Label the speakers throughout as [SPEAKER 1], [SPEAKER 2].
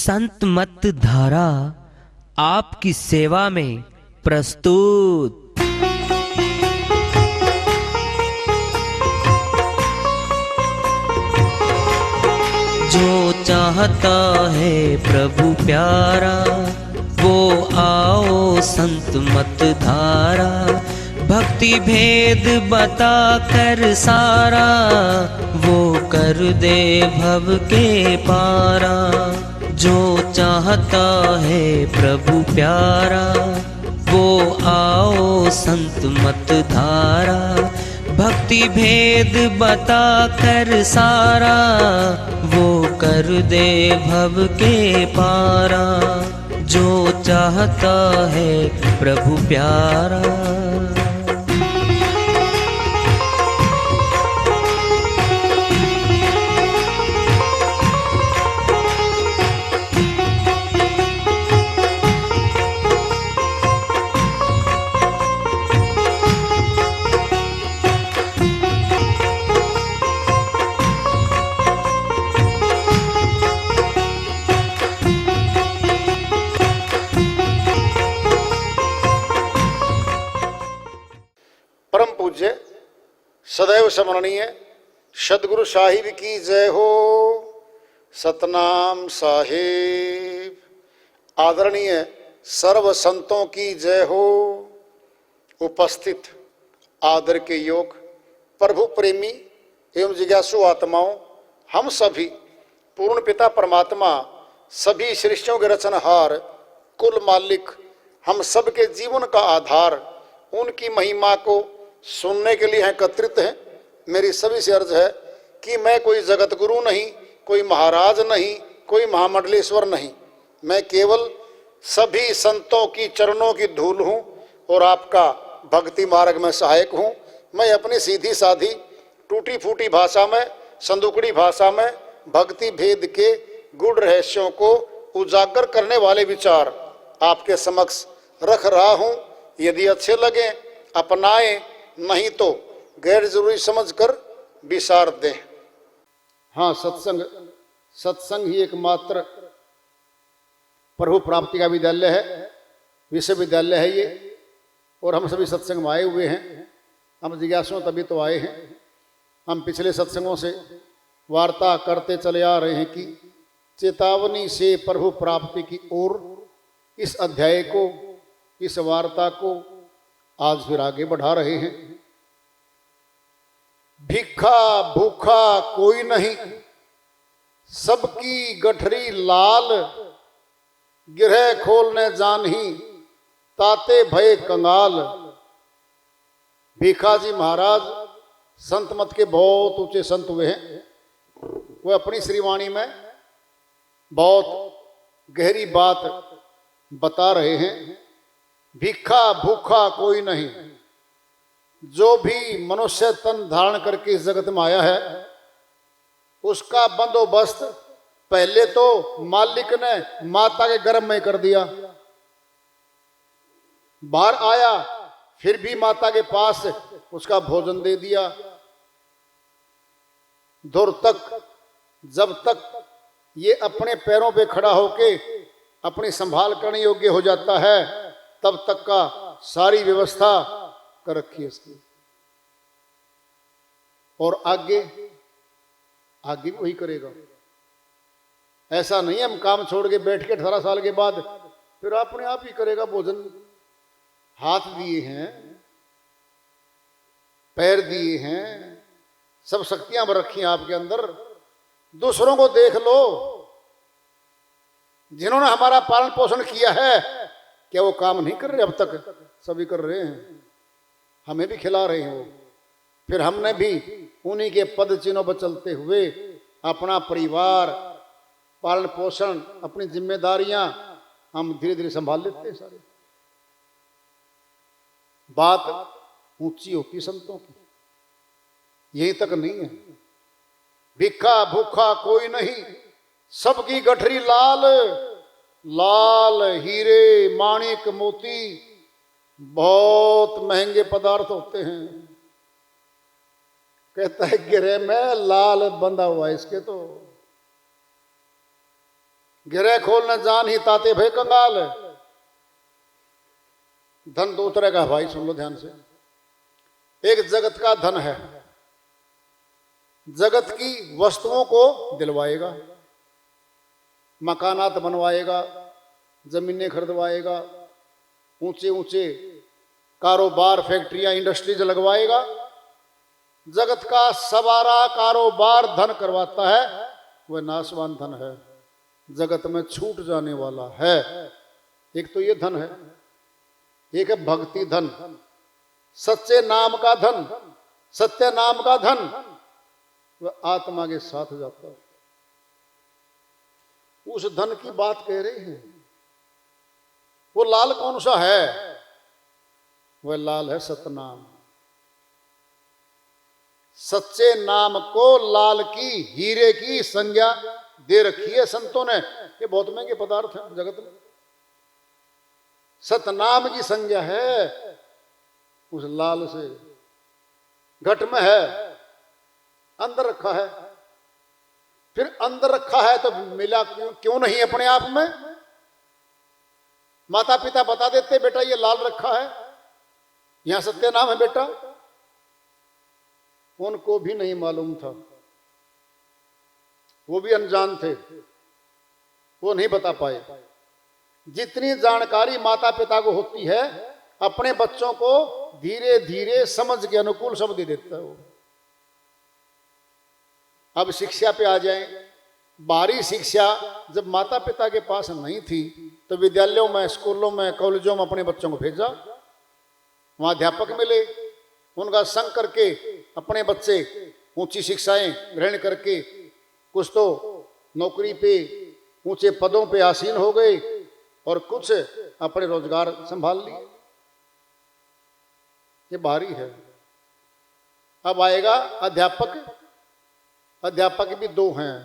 [SPEAKER 1] संत मत धारा आपकी सेवा में प्रस्तुत। जो चाहता है प्रभु प्यारा, वो आओ संत मत धारा। भक्ति भेद बता कर सारा, वो कर दे भव के पारा। जो चाहता है प्रभु प्यारा, वो आओ संत मत धारा। भक्ति भेद बता कर सारा, वो कर दे भव के पारा। जो चाहता है प्रभु प्यारा।
[SPEAKER 2] परम पूज्य सदैव स्मरणीय सदगुरु साहिब की जय हो। सतनाम साहिब। आदरणीय सर्व संतों की जय हो। उपस्थित आदर के योग प्रभु प्रेमी एवं जिज्ञासु आत्माओं, हम सभी पूर्ण पिता परमात्मा, सभी सृष्टियों के रचनहार, कुल मालिक, हम सब के जीवन का आधार, उनकी महिमा को सुनने के लिए एकत्रित हैं। मेरी सभी से अर्ज है कि मैं कोई जगत गुरु नहीं, कोई महाराज नहीं, कोई महामंडलेश्वर नहीं। मैं केवल सभी संतों की चरणों की धूल हूँ और आपका भक्ति मार्ग में सहायक हूँ। मैं अपनी सीधी साधी टूटी फूटी भाषा में, संदुकड़ी भाषा में भक्ति भेद के गूढ़ रहस्यों को उजागर करने वाले विचार आपके समक्ष रख रहा हूँ। यदि अच्छे लगे अपनाएं, नहीं तो गैर जरूरी समझकर विसार दें। हाँ, सत्संग ही एकमात्र प्रभु प्राप्ति का विद्यालय है, विश्वविद्यालय है ये। और हम सभी सत्संग में आए हुए हैं। हम जिज्ञासु तभी तो आए हैं। हम पिछले सत्संगों से वार्ता करते चले आ रहे हैं कि चेतावनी से प्रभु प्राप्ति की ओर इस अध्याय को, इस वार्ता को आज फिर आगे बढ़ा रहे हैं। भिखा भूखा कोई नहीं, सबकी गठरी लाल। गिरह खोलने जानही, ताते भय कंगाल। भिखा जी महाराज संत मत के बहुत ऊंचे संत हुए हैं। वो अपनी श्रीवाणी में बहुत गहरी बात बता रहे हैं। भिखा भूखा कोई नहीं, जो भी मनुष्य तन धारण करके इस जगत में आया है, उसका बंदोबस्त पहले तो मालिक ने माता के गर्भ में कर दिया। बाहर आया फिर भी माता के पास उसका भोजन दे दिया। दूर तक, जब तक ये अपने पैरों पे खड़ा होके अपनी संभाल करने योग्य हो जाता है, तब तक का सारी व्यवस्था कर रखी है इसकी। और आगे भी वही करेगा। ऐसा नहीं है हम काम छोड़ के बैठ के 18 साल के बाद फिर अपने आप ही करेगा भोजन। हाथ दिए हैं, पैर दिए हैं, सब शक्तियां रखी हैं आपके अंदर। दूसरों को देख लो, जिन्होंने हमारा पालन पोषण किया है, क्या वो काम नहीं कर रहे? अब तक सभी कर रहे हैं, हमें भी खिला रहे हैं वो। फिर हमने भी उन्हीं के पद चिन्हों पर चलते हुए अपना परिवार, पालन पोषण, अपनी जिम्मेदारियां हम धीरे धीरे संभाल लेते हैं सारे। बात ऊंची होती संतों की, यही तक नहीं है। भिखा भूखा कोई नहीं, सबकी गठरी लाल। लाल हीरे माणिक मोती बहुत महंगे पदार्थ होते हैं। कहता है गिरे में लाल बंधा हुआ इसके तो। गिरे खोल न जान ही ताते भय कंगाल। धन दो तरह का भाई, सुन लो ध्यान से। एक जगत का धन है, जगत की वस्तुओं को दिलवाएगा, मकानात बनवाएगा, जमीनें खरीदवाएगा, ऊंचे ऊंचे कारोबार, फैक्ट्रियां, इंडस्ट्रीज लगवाएगा। जगत का सवारा कारोबार धन करवाता है, वह नाशवान धन है, जगत में छूट जाने वाला है। एक तो ये धन है, एक है भक्ति धन, सच्चे नाम का धन। सत्य नाम का धन वह आत्मा के साथ जाता है। उस धन की बात कह रहे हैं। वो लाल कौन सा है? वह लाल है सतनाम। सच्चे नाम को लाल की, हीरे की संज्ञा दे रखी है संतों ने। ये बहुत महंगे पदार्थ हैं जगत में। सतनाम की संज्ञा है उस लाल से। घट में है, अंदर रखा है। फिर अंदर रखा है तो मिला क्यों नहीं अपने आप में? माता पिता बता देते बेटा ये लाल रखा है, यहां सत्य नाम है बेटा। उनको भी नहीं मालूम था, वो भी अनजान थे, वो नहीं बता पाए। जितनी जानकारी माता पिता को होती है, अपने बच्चों को धीरे धीरे समझ के अनुकूल सब दे देता है वो। अब शिक्षा पे आ जाएं। बाहरी शिक्षा जब माता पिता के पास नहीं थी तो विद्यालयों में, स्कूलों में, कॉलेजों में अपने बच्चों को भेजा। वहां अध्यापक मिले, उनका संग करके अपने बच्चे ऊंची शिक्षाएं ग्रहण करके कुछ तो नौकरी पे, ऊंचे पदों पे आसीन हो गए और कुछ अपने रोजगार संभाल लिए। ये बाहरी है। अब आएगा अध्यापक। अध्यापक भी दो हैं।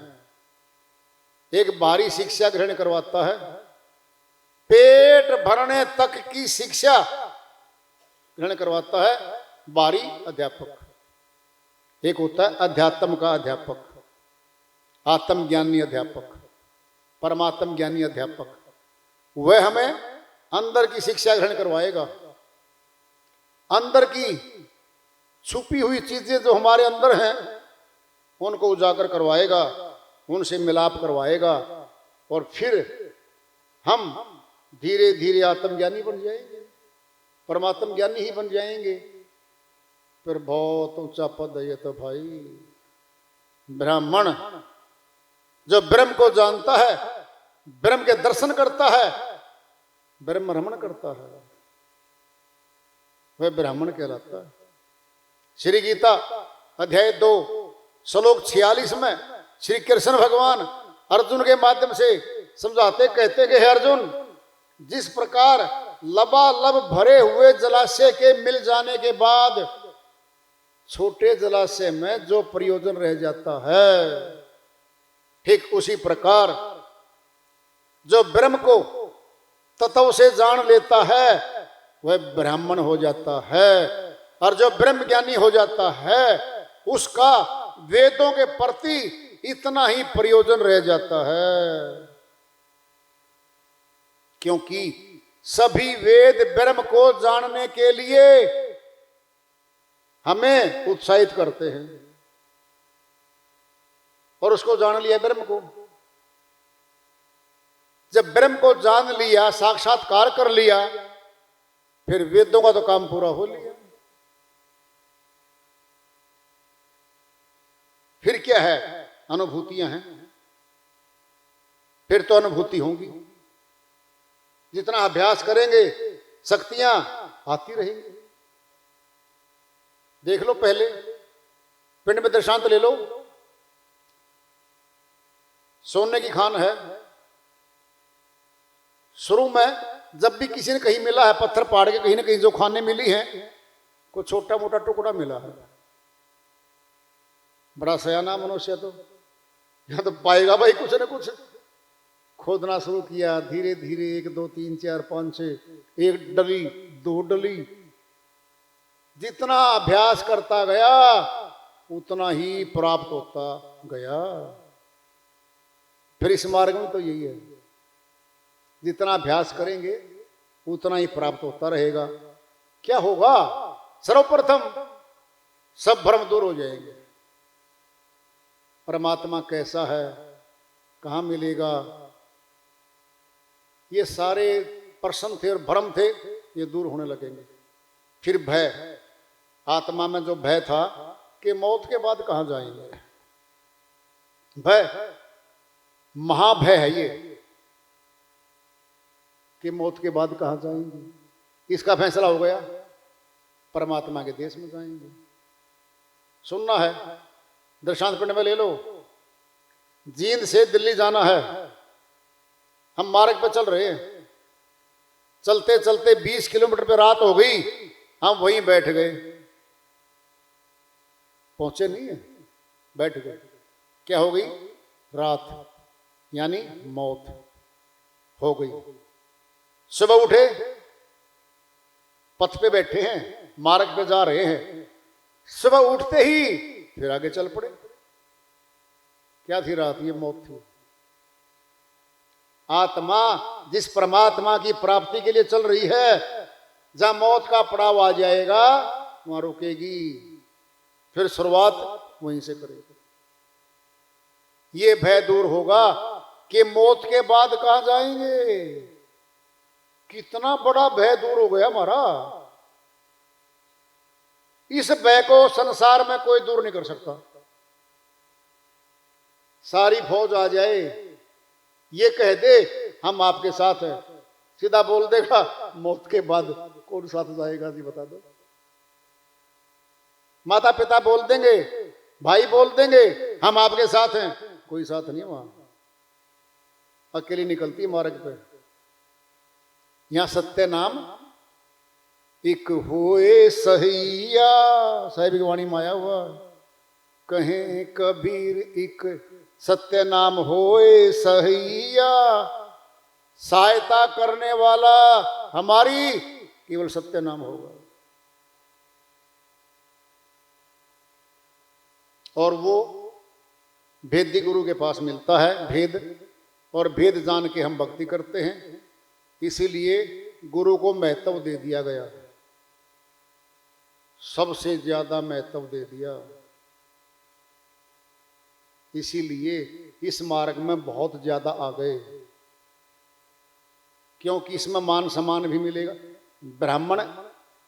[SPEAKER 2] एक बाहरी शिक्षा ग्रहण करवाता है, पेट भरने तक की शिक्षा ग्रहण करवाता है बाहरी अध्यापक। एक होता है अध्यात्म का अध्यापक, आत्मज्ञानी अध्यापक, परमात्म ज्ञानी अध्यापक। वह हमें अंदर की शिक्षा ग्रहण करवाएगा। अंदर की छुपी हुई चीजें जो हमारे अंदर हैं उनको उजागर करवाएगा, उनसे मिलाप करवाएगा और फिर हम धीरे धीरे आत्मज्ञानी बन जाएंगे, परमात्म ज्ञानी ही बन जाएंगे। फिर बहुत ऊंचा पद है ये तो भाई। ब्राह्मण जो ब्रह्म को जानता है, ब्रह्म के दर्शन करता है, ब्रह्म रमण करता है, वह ब्राह्मण कहलाता है। श्री गीता अध्याय 2 श्लोक 46 में श्री कृष्ण भगवान अर्जुन के माध्यम से समझाते, कहते कि हे अर्जुन, जिस प्रकार लबालब भरे हुए जलाशय के मिल जाने के बाद छोटे जलाशय में जो प्रयोजन रह जाता है, ठीक उसी प्रकार जो ब्रह्म को तत्व से जान लेता है वह ब्राह्मण हो जाता है। और जो ब्रह्म ज्ञानी हो जाता है उसका वेदों के प्रति इतना ही प्रयोजन रह जाता है, क्योंकि सभी वेद ब्रह्म को जानने के लिए हमें उत्साहित करते हैं। और उसको जान लिया ब्रह्म को। जब ब्रह्म को जान लिया, साक्षात्कार कर लिया, फिर वेदों का तो काम पूरा हो लिया। फिर क्या है? अनुभूतियां हैं। फिर तो अनुभूति होंगी। जितना अभ्यास करेंगे शक्तियां आती रहेंगी। देख लो, पहले पिंड में दृष्टांत ले लो। सोने की खान है। शुरू में जब भी किसी ने कहीं मिला है, पत्थर पाड़ के कहीं ना कहीं जो खाने मिली हैं, कोई छोटा मोटा टुकड़ा मिला है। बड़ा सयाना मनुष्य तो यहां तो पाएगा भाई कुछ न कुछ। खोदना शुरू किया, धीरे धीरे 1 2 3 4 5 6, 1 डली 2 डली। जितना अभ्यास करता गया उतना ही प्राप्त होता गया। फिर इस मार्ग में तो यही है, जितना अभ्यास करेंगे उतना ही प्राप्त होता रहेगा। क्या होगा? सर्वप्रथम सब भ्रम दूर हो जाएंगे। परमात्मा कैसा है, कहाँ मिलेगा, ये सारे प्रश्न थे और भ्रम थे, ये दूर होने लगेंगे। फिर भय, आत्मा में जो भय था कि मौत के बाद कहाँ जाएंगे, भय, महाभय है ये कि मौत के बाद कहाँ जाएंगे। इसका फैसला हो गया, परमात्मा के देश में जाएंगे। सुनना है, दृष्टांत पिंड में ले लो। जींद से दिल्ली जाना है, हम मार्ग पर चल रहे हैं, चलते चलते 20 किलोमीटर पे रात हो गई, हम वहीं बैठ गए, पहुंचे नहीं है, बैठ गए। क्या हो गई? रात, यानी मौत हो गई। सुबह उठे, पथ पे बैठे हैं, मार्ग पे जा रहे हैं, सुबह उठते ही फिर आगे चल पड़े। क्या थी रात? ये मौत थी। आत्मा जिस परमात्मा की प्राप्ति के लिए चल रही है, जहां मौत का पड़ाव आ जाएगा वहां रुकेगी, फिर शुरुआत वहीं से करेगी। ये भय दूर होगा कि मौत के बाद कहां जाएंगे। कितना बड़ा भय दूर हो गया हमारा। इस भय को संसार में कोई दूर नहीं कर सकता। सारी फौज आ जाए, ये कह दे हम आपके साथ हैं, सीधा बोल देगा मौत के बाद कौन साथ जाएगा जी बता दो। माता पिता बोल देंगे, भाई बोल देंगे हम आपके साथ हैं, कोई साथ नहीं वहां, अकेली निकलती मार्ग पे। यहां सत्य नाम एक होए सहिया, साहिब की वाणी में आया हुआ, कहें कबीर एक सत्य नाम होए सहिया, सहायता करने वाला हमारी केवल सत्य नाम होगा। और वो भेदी गुरु के पास मिलता है भेद, और भेद जान के हम भक्ति करते हैं, इसीलिए गुरु को महत्व दे दिया गया, सबसे ज्यादा महत्व दे दिया। इसीलिए इस मार्ग में बहुत ज्यादा आ गए, क्योंकि इसमें मान सम्मान भी मिलेगा। ब्राह्मण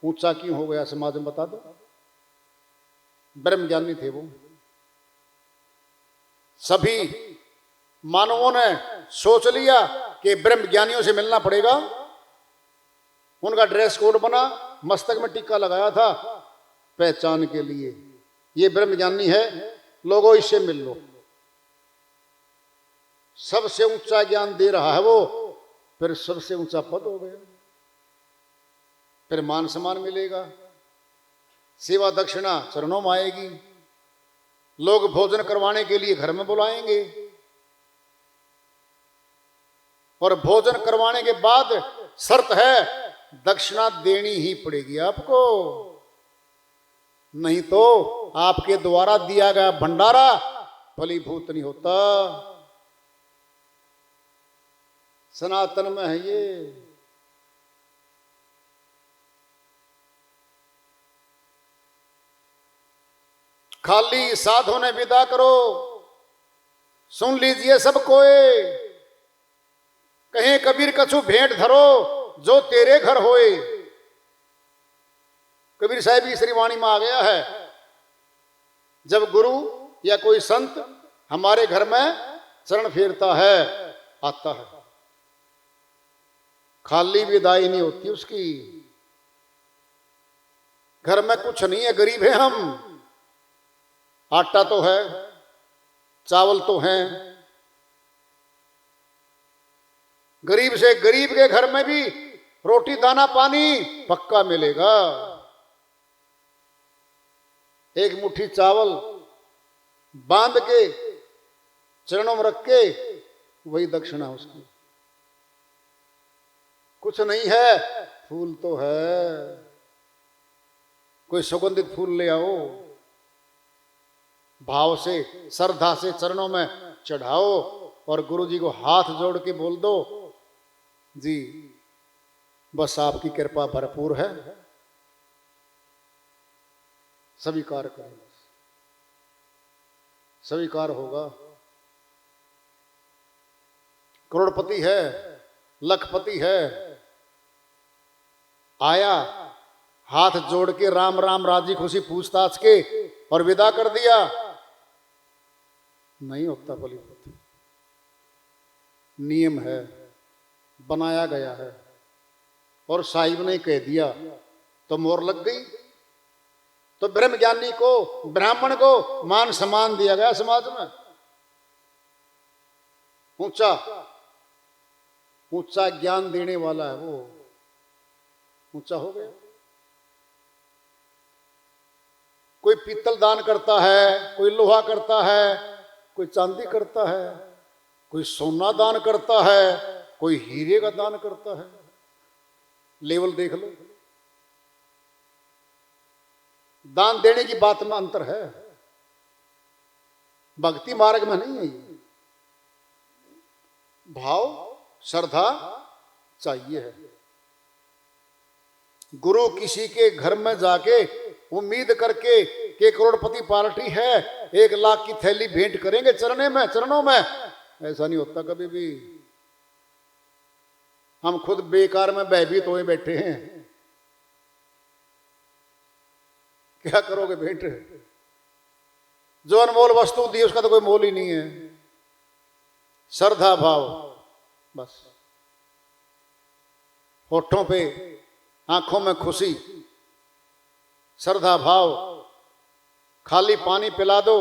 [SPEAKER 2] ऊंचा क्यों हो गया समाज में बता दो? ब्रह्मज्ञानी थे वो। सभी मानवों ने सोच लिया कि ब्रह्मज्ञानियों से मिलना पड़ेगा, उनका ड्रेस कोड बना, मस्तक में टीका लगाया था पहचान के लिए, ये ब्रह्मज्ञानी है, लोगों इससे मिल लो। सबसे ऊंचा ज्ञान दे रहा है वो, फिर सबसे ऊंचा पद हो गया, फिर मान सम्मान मिलेगा, सेवा दक्षिणा चरणों में आएगी, लोग भोजन करवाने के लिए घर में बुलाएंगे, और भोजन करवाने के बाद शर्त है दक्षिणा देनी ही पड़ेगी आपको, नहीं तो आपके द्वारा दिया गया भंडारा फलीभूत नहीं होता। सनातन में है ये। खाली साधु ने विदा करो, सुन लीजिए सब कोई, कहीं कबीर कछु भेंट धरो जो तेरे घर होए। कबीर साहब की श्री वाणी में आ गया है, जब गुरु या कोई संत हमारे घर में चरण फेरता है, आता है, खाली विदाई नहीं होती उसकी। घर में कुछ नहीं है, गरीब है हम, आटा तो है, चावल तो है, गरीब से गरीब के घर में भी रोटी दाना पानी पक्का मिलेगा। एक मुट्ठी चावल बांध के चरणों में रख के वही दक्षिणा उसकी। कुछ नहीं है, फूल तो है, कोई सुगंधित फूल ले आओ, भाव से श्रद्धा से चरणों में चढ़ाओ और गुरु जी को हाथ जोड़ के बोल दो, जी बस आपकी कृपा भरपूर है, स्वीकार करें, स्वीकार होगा। करोड़पति है, लखपति है, आया हाथ जोड़ के राम राम राजी खुशी पूछताछ के और विदा कर दिया। नहीं होता फलीभूत, नियम है, बनाया गया है, और साहिब ने कह दिया तो मोहर लग गई। तो ब्रह्म ज्ञानी को, ब्राह्मण को मान सम्मान दिया गया समाज में, ऊंचा ऊंचा ज्ञान देने वाला है वो ऊंचा हो गया। कोई पीतल दान करता है, कोई लोहा करता है, कोई चांदी करता है, कोई सोना दान करता है, कोई हीरे का दान करता है। लेवल देख लो, दान देने की बात में अंतर है, भक्ति मार्ग में नहीं है ये। भाव श्रद्धा चाहिए है। गुरु किसी के घर में जाके उम्मीद करके कि करोड़पति पार्टी है, 1 लाख की थैली भेंट करेंगे चरणों में, ऐसा नहीं होता कभी भी। हम खुद बेकार में भयभीत हुए बैठे हैं। क्या करोगे भेंट? जो अनमोल वस्तु दी उसका तो कोई मोल ही नहीं है। श्रद्धा भाव बस, होठों पे, आंखों में खुशी, श्रद्धा भाव। खाली पानी पिला दो,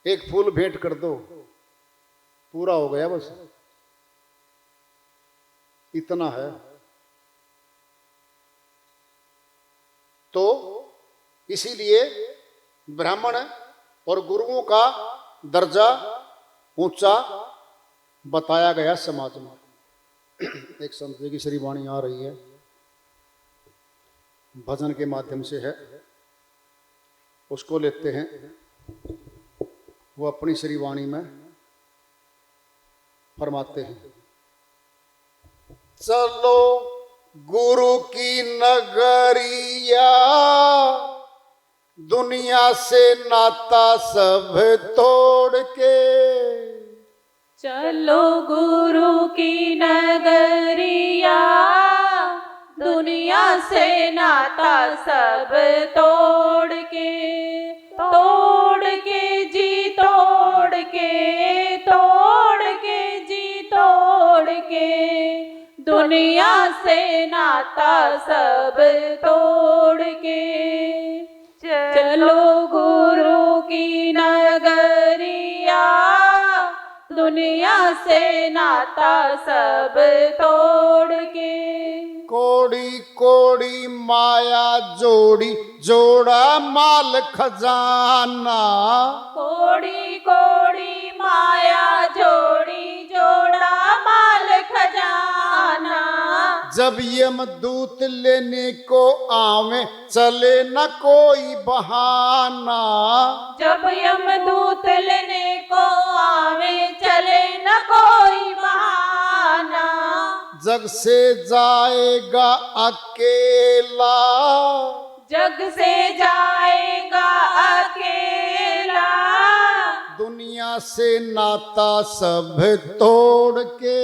[SPEAKER 2] एक फूल भेंट कर दो, पूरा हो गया बस, इतना है। तो इसीलिए ब्राह्मण और गुरुओं का दर्जा ऊंचा बताया गया समाज में। एक संत जी की श्री वाणी आ रही है, भजन के माध्यम से है, उसको लेते हैं। वो अपनी श्री वाणी में फरमाते हैं, चलो गुरु की नगरिया, दुनिया से नाता सब तोड़ के।
[SPEAKER 3] चलो गुरु की नगरिया, दुनिया से नाता सब तोड़ के, तोड़ के जी तोड़ के, तोड़ के जी तोड़ के, दुनिया से नाता सब तोड़ के। चलो गुरु की नगरिया, दुनिया से नाता सब तोड़ के।
[SPEAKER 2] कोड़ी कोड़ी माया जोड़ी, जोड़ा माल खजाना।
[SPEAKER 3] कोड़ी कोड़ी माया जोड़ी, जोड़ा माल खजाना।
[SPEAKER 2] जब यमदूत लेने को आवे, चले न कोई बहाना।
[SPEAKER 3] जब यमदूत लेने को आवे, चले न कोई बहाना।
[SPEAKER 2] जग से जाएगा अकेला,
[SPEAKER 3] जग से जाएगा अकेला।
[SPEAKER 2] दुनिया से नाता सब तोड़ के,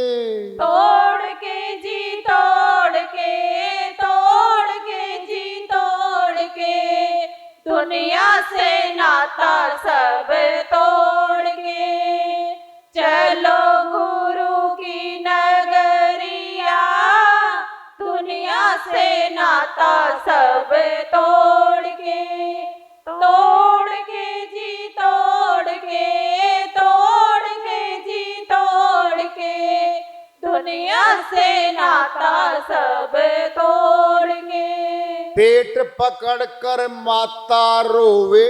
[SPEAKER 3] तोड़ के जी तोड़ के, तोड़ के जी तोड़ के, दुनिया से नाता सब तोड़ के। चलो गुरु की नगरिया, दुनिया से नाता सब तोड़ के, तोड़ के जी तोड़ के, तोड़ के जी तोड़ के, दुनिया से नाता सब तोड़ के।
[SPEAKER 2] पेट पकड़ कर माता रोवे,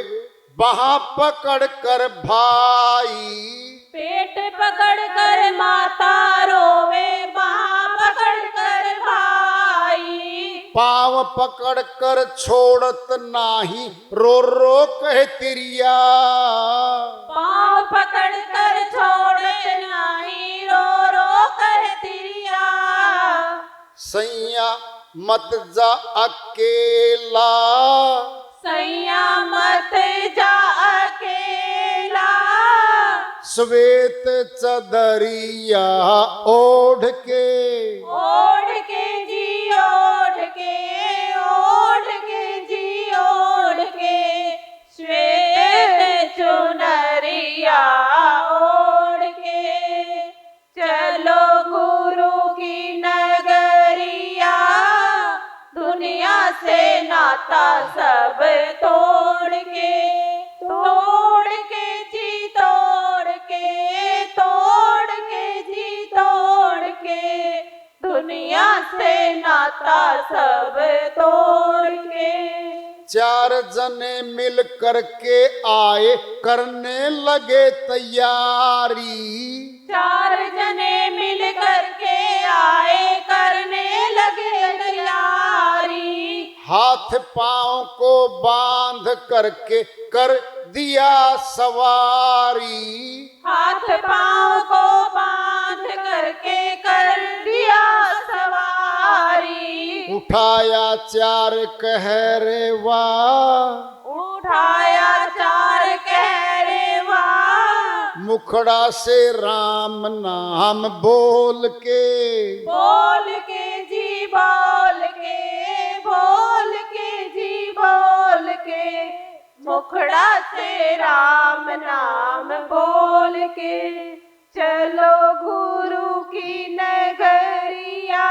[SPEAKER 2] बाह पकड़ कर भाई।
[SPEAKER 3] पेट पकड़ कर माता रोवे, बाह पकड़ कर भाई।
[SPEAKER 2] पाँव पकड़ कर छोड़त नाही, रो रो कह तिरिया।
[SPEAKER 3] पाँव पकड़ कर
[SPEAKER 2] सैया मत जा अकेला,
[SPEAKER 3] सैया मत जा अकेला,
[SPEAKER 2] श्वेत चदरिया ओढ़ के,
[SPEAKER 3] ओढ़ के जी ओढ़ के, ओढ़ के जी ओढ़ के, श्वेत चुनरिया ओढ़ के, चलो गुरु की नगरिया, दुनिया से नाता सब तोड़ के, तोड़ के जी तोड़ के, तोड़ के जी तोड़ के, दुनिया से नाता सब तोड़ के।
[SPEAKER 2] चार जने मिल करके आए करने लगे तैयारी,
[SPEAKER 3] चार जने मिल करके आए करने लगे तैयारी,
[SPEAKER 2] हाथ पांव को बांध करके कर दिया सवारी,
[SPEAKER 3] हाथ पांव को बांध करके कर दिया सवारी,
[SPEAKER 2] उठाया चार कहरेवा,
[SPEAKER 3] उठाया चार कहरेवा,
[SPEAKER 2] मुखड़ा से राम नाम बोल के,
[SPEAKER 3] बोल के जी बोल के, बोल के जी बोल के, मुखड़ा से राम नाम बोल के, चलो गुरु की नगरिया,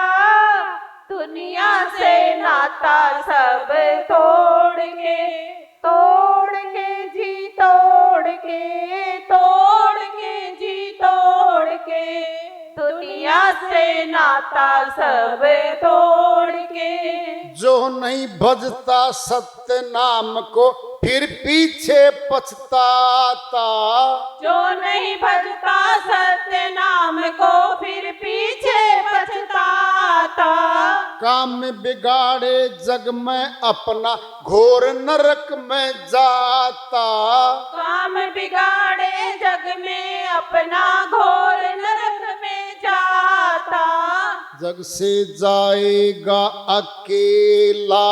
[SPEAKER 3] दुनिया से नाता सब तोड़ के, तोड़ के जी तोड़ के, तोड़ के जी तोड़ के, दुनिया से नाता सब तोड़ के।
[SPEAKER 2] जो नहीं भजता सत्य नाम को फिर पीछे पछताता,
[SPEAKER 3] जो नहीं भजता सत्य नाम को फिर पीछे पछताता,
[SPEAKER 2] काम बिगाड़े जग में अपना घोर नरक में जाता,
[SPEAKER 3] काम बिगाड़े जग में अपना घोर नरक में जाता,
[SPEAKER 2] जग से जाएगा अकेला,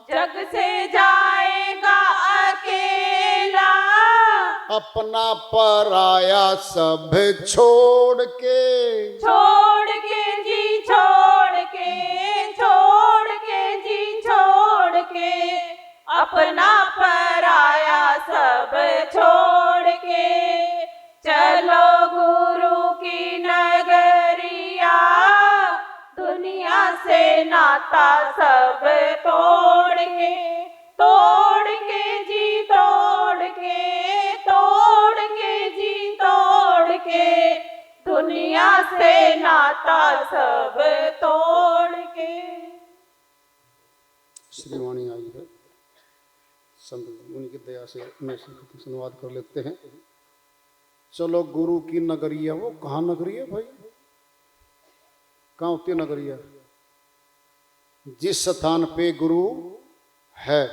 [SPEAKER 3] जग से जाएगा अकेला,
[SPEAKER 2] अपना पराया सब छोड़ के,
[SPEAKER 3] छोड़ के जी छोड़ के, छोड़ के जी छोड़ के, अपना पराया सब छोड़ के, चलो गुरु की नगरिया, दुनिया से नाता सब तोड़ के, तोड़ के जी तोड़ के, तोड़ के जी तोड़ के, दुनिया से नाता सब तोड़ के।
[SPEAKER 2] श्रीवाणी आई है, संत मुनि की दया से मैं अनुवाद कर लेते हैं। चलो गुरु की नगरिया, वो कहाँ नगरिया भाई, कहाँ होती है नगरिया? जिस स्थान पे गुरु है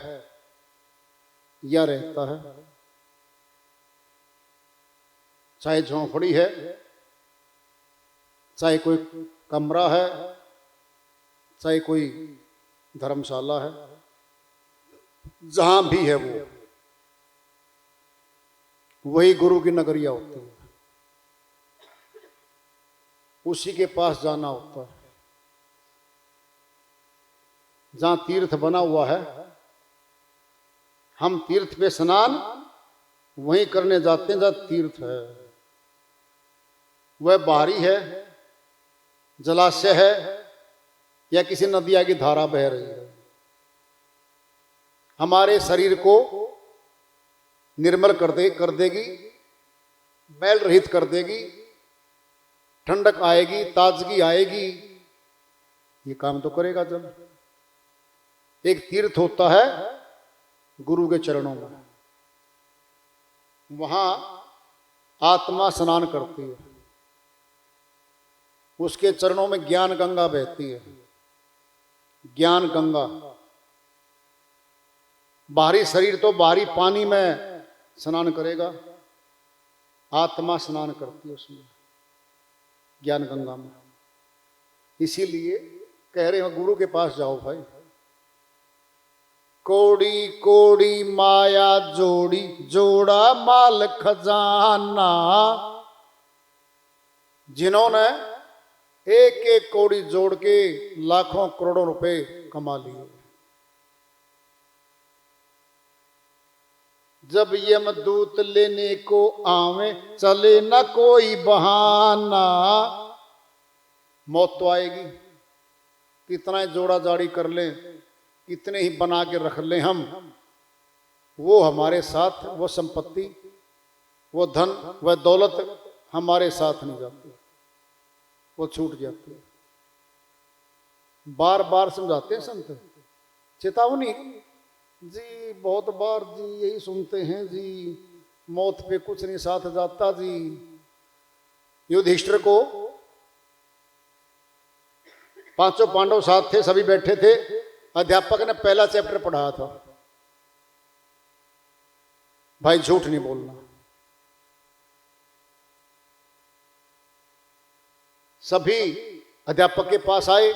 [SPEAKER 2] या रहता है, चाहे झोंपड़ी है, चाहे कोई कमरा है, चाहे कोई धर्मशाला है, जहां भी है वो, वही गुरु की नगरिया होती है, उसी के पास जाना होता है। जहां तीर्थ बना हुआ है, हम तीर्थ पे स्नान वहीं करने जाते हैं जहां तीर्थ है। वह बाहरी है, जलाशय है, या किसी नदिया की धारा बह रही है, हमारे शरीर को निर्मल कर देगी, मैल रहित कर देगी, ठंडक आएगी, ताजगी आएगी। ये काम तो करेगा जल। एक तीर्थ होता है गुरु के चरणों में, वहां आत्मा स्नान करती है, उसके चरणों में ज्ञान गंगा बहती है। ज्ञान गंगा, बाहरी शरीर तो बाहरी पानी में स्नान करेगा, आत्मा स्नान करती है उसमें, ज्ञान गंगा में। इसीलिए कह रहे हो गुरु के पास जाओ भाई। कोड़ी कोड़ी माया जोड़ी, जोड़ा माल खजाना। जिन्होंने एक एक कौड़ी जोड़ के लाखों करोड़ों रुपए कमा लिए, जब यमदूत लेने को आवे चले न कोई बहाना। मौत तो आएगी, कितना ही जोड़ा जाड़ी कर लें, कितने ही बना के रख लें हम, वो हमारे साथ, वो संपत्ति, वो धन, वह दौलत हमारे साथ नहीं जाती, वो छूट जाती है। बार बार समझाते हैं संत, चेतावनी जी, बहुत बार जी यही सुनते हैं जी, मौत पे कुछ नहीं साथ जाता जी। युधिष्ठिर को पांचों पांडव साथ थे, सभी बैठे थे, अध्यापक ने पहला चैप्टर पढ़ाया था, भाई झूठ नहीं बोलना। सभी अध्यापक के पास आए,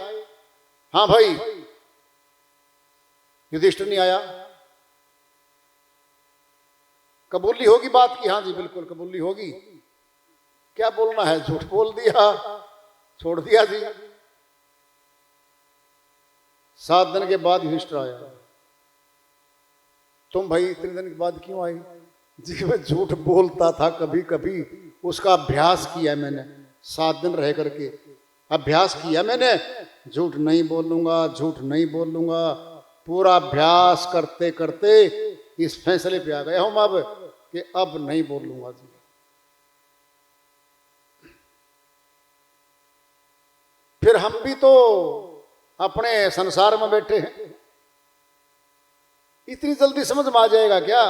[SPEAKER 2] हाँ भाई। युधिष्ठिर नहीं आया, कबूली होगी बात की, हाँ जी बिल्कुल कबूली होगी, क्या बोलना है, झूठ बोल दिया, छोड़ दिया जी। 7 दिन के बाद युधिष्ठिर आया, तुम भाई इतने दिन के बाद क्यों आए? जी मैं झूठ बोलता था कभी कभी, उसका अभ्यास किया मैंने, 7 दिन रह करके अभ्यास किया मैंने, झूठ नहीं बोलूंगा, झूठ नहीं बोलूंगा। पूरा अभ्यास करते करते इस फैसले पे आ गया हूं अब कि अब नहीं बोलूंगा जी। फिर हम भी तो अपने संसार में बैठे हैं, इतनी जल्दी समझ में आ जाएगा क्या?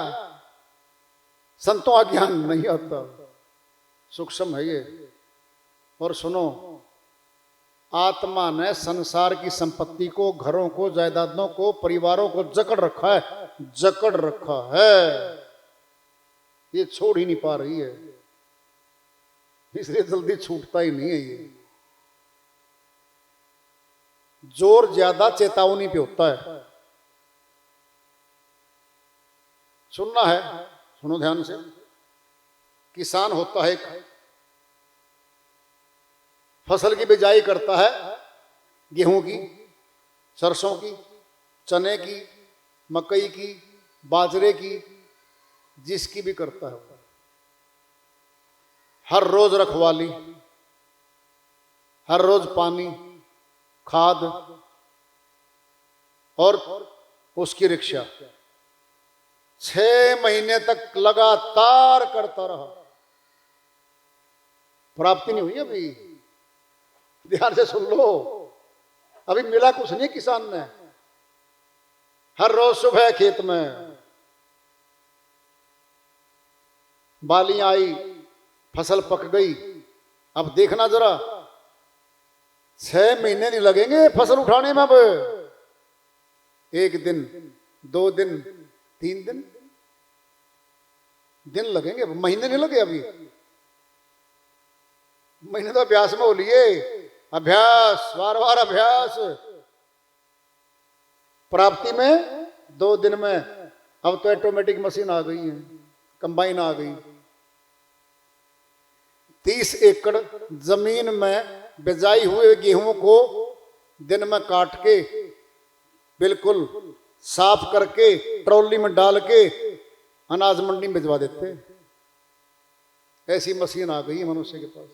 [SPEAKER 2] संतों का ज्ञान नहीं आता, सूक्ष्म है ये। और सुनो, आत्मा ने संसार की संपत्ति को, घरों को, जायदादों को, परिवारों को जकड़ रखा है, जकड़ रखा है, ये छोड़ ही नहीं पा रही है, इसलिए जल्दी छूटता ही नहीं है ये। जोर ज्यादा चेतावनी पे होता है। सुनना है, सुनो ध्यान से। किसान होता है, फसल की बिजाई करता है, गेहूं की, सरसों की, चने की, मकई की, बाजरे की, जिसकी भी करता है, हर रोज रखवाली, हर रोज पानी, खाद और उसकी रक्षा 6 महीने तक लगातार करता रहा, प्राप्ति नहीं हुई अभी। ध्यान से सुन लो, अभी मिला कुछ नहीं किसान ने। हर रोज सुबह खेत में बालियां आई, फसल पक गई, अब देखना जरा, 6 महीने नहीं लगेंगे फसल उठाने में। अब 1 दिन, 2 दिन, 3 दिन लगेंगे, महीने नहीं लगे अभी। महीने तो अभ्यास में हो लिए, अभ्यास, बार बार अभ्यास, प्राप्ति में 2 दिन में। अब तो ऑटोमेटिक मशीन आ गई है, कंबाइन आ गई। 30 एकड़ जमीन में बिजाई हुए गेहूं को दिन में काट के, बिल्कुल साफ करके, ट्रॉली में डाल के अनाज मंडी में भिजवा देते। ऐसी मशीन आ गई है मनुष्य के पास।